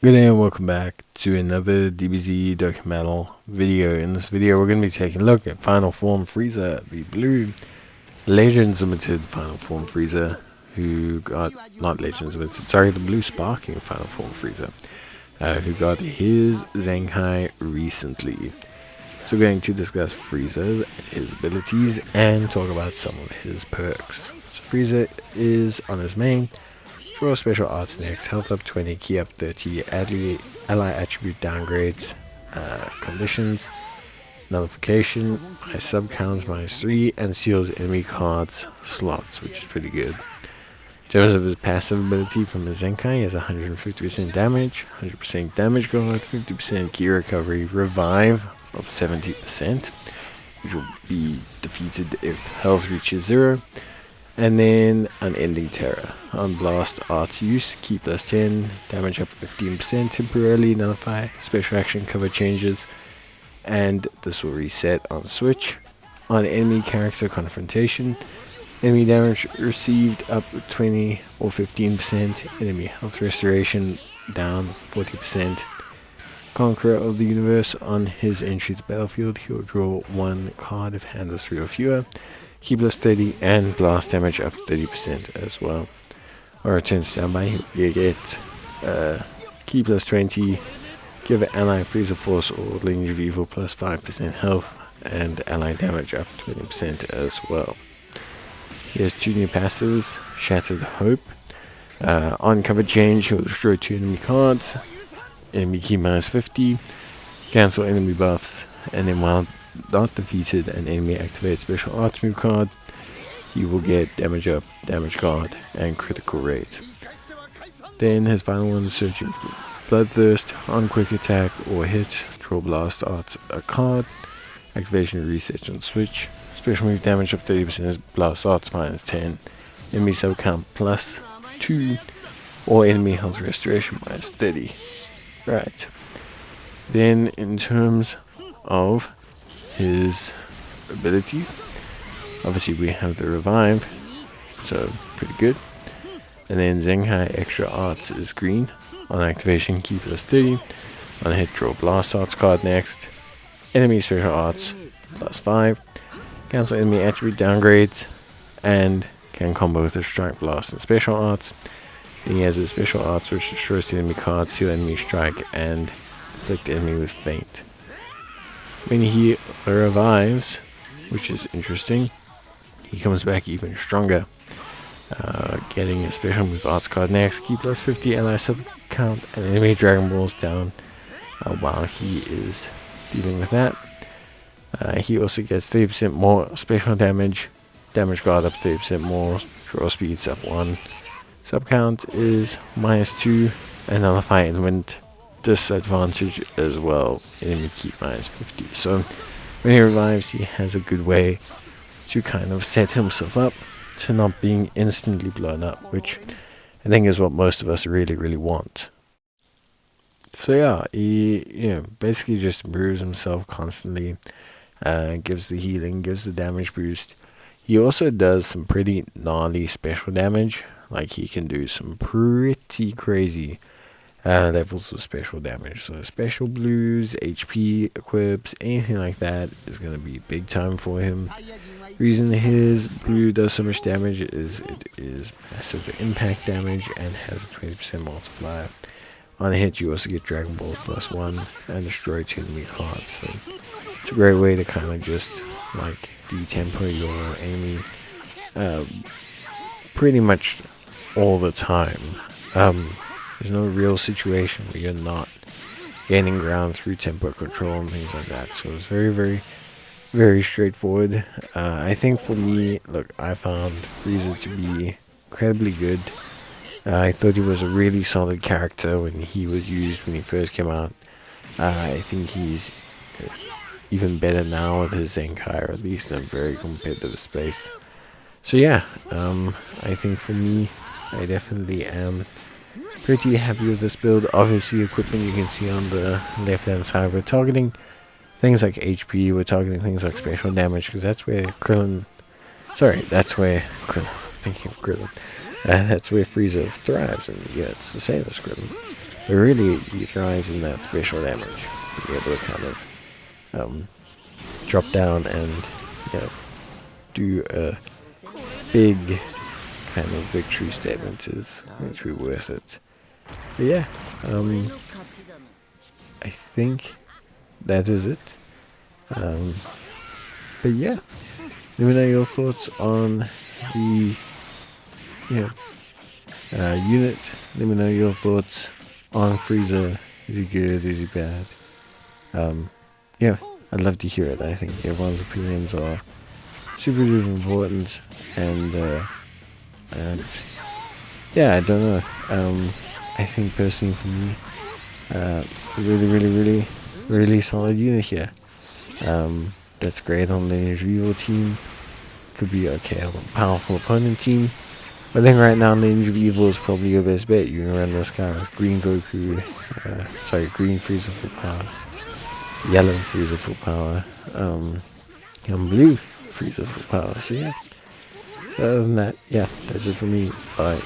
Good day and welcome back to another DBZ documental video. In this video we're going to be taking a look at Final Form Frieza, the blue Legends Limited Final Form Frieza, who got, not Legends Limited, sorry, the blue Sparking Final Form Frieza, who got his Zenkai recently. So we're going to discuss Frieza, his abilities, and talk about some of his perks. So Frieza is on his main. Draw special arts next, health up 20, key up 30, ally attribute downgrades, conditions, nullification, my sub counts -3, and seals enemy cards slots, which is pretty good. In terms of his passive ability from his Zenkai, he has 150% damage, 100% damage guard, 50% key recovery, revive of 70%, which will be defeated if health reaches 0. And then Unending Terror. On Blast Arts use, key +10, damage up 15%, temporarily nullify special action cover changes, and this will reset on switch. On enemy character confrontation, enemy damage received up 20 or 15%, enemy health restoration down 40%. Conqueror of the Universe, on his entry to the battlefield, he will draw 1 card if handles 3 or fewer. Key +30 and blast damage up 30% as well. Or return to standby, you get key +20, give an ally Frieza Force or Lineage of Evil +5% health, and ally damage up 20% as well. He has 2 new passives, Shattered Hope. On cover change, he'll destroy 2 enemy cards, enemy key -50, cancel enemy buffs, and then while not defeated, an enemy activates special arts move card, he will get damage up, damage guard, and critical rate. Then his final one is Searching Bloodthirst. On quick attack or hit, draw blast arts a card, activation resets on switch, special move damage up 30% is blast arts -10, enemy sub count +2, or enemy health restoration -30. Right. Then in terms of his abilities, obviously we have the revive, so pretty good. And then Zenkai extra arts is green. On activation, key +30. On hit, draw blast arts card next. Enemy special arts +5. Cancel enemy attribute downgrades, and can combo with a strike, blast, and special arts. Then he has his special arts which destroys the enemy card, seal enemy strike, and inflict enemy with faint. When he revives, which is interesting, he comes back even stronger. Getting a special move arts card next, key +50, ally sub count, and enemy Dragon Balls down while he is dealing with that. He also gets 30% more special damage, damage guard up 30% more, draw speeds up 1, sub count is -2, and nullify element disadvantage as well, enemy keep -50. So when he revives, he has a good way to kind of set himself up to not being instantly blown up, which I think is what most of us really want. So yeah, he basically just improves himself constantly, gives the healing, gives the damage boost. He also does some pretty gnarly special damage, like he can do some pretty crazy levels of special damage. So special blues, HP equips, anything like that is going to be big time for him. Reason his blue does so much damage is it is massive impact damage and has a 20% multiplier. On a hit, you also get Dragon Balls +1 and destroy 2 enemy cards. So it's a great way to kind of just like detempo your enemy pretty much all the time. There's no real situation where you're not gaining ground through tempo control and things like that. So it's very straightforward. I think for me, look, I found Frieza to be incredibly good. I thought he was a really solid character when he was used when he first came out. I think he's even better now with his Zenkai, or at least in a very competitive space. So yeah, I think for me, I definitely am pretty happy with this build. Obviously, equipment you can see on the left hand side, we're targeting things like HP, we're targeting things like special damage, because that's where thinking of Krillin, that's where Frieza thrives, and yeah, it's the same as Krillin. but really he thrives in that special damage, being able to kind of drop down and do a big kind of victory statement is going to be worth it. But yeah, I think that is it. But yeah, let me know your thoughts on the unit. Let me know your thoughts on Frieza. Is he good? Is he bad? Yeah, I'd love to hear it. I think everyone's opinions are super important, and yeah, I don't know. I think personally for me, really solid unit here. That's great on the Lineage of Evil team. Could be okay on a powerful opponent team. But I think right now Lineage of Evil is probably your best bet. You can run this guy with green Goku, green Frieza full power, yellow Frieza full power, and blue Frieza full power. So yeah, other than that, yeah, that's it for me. Bye.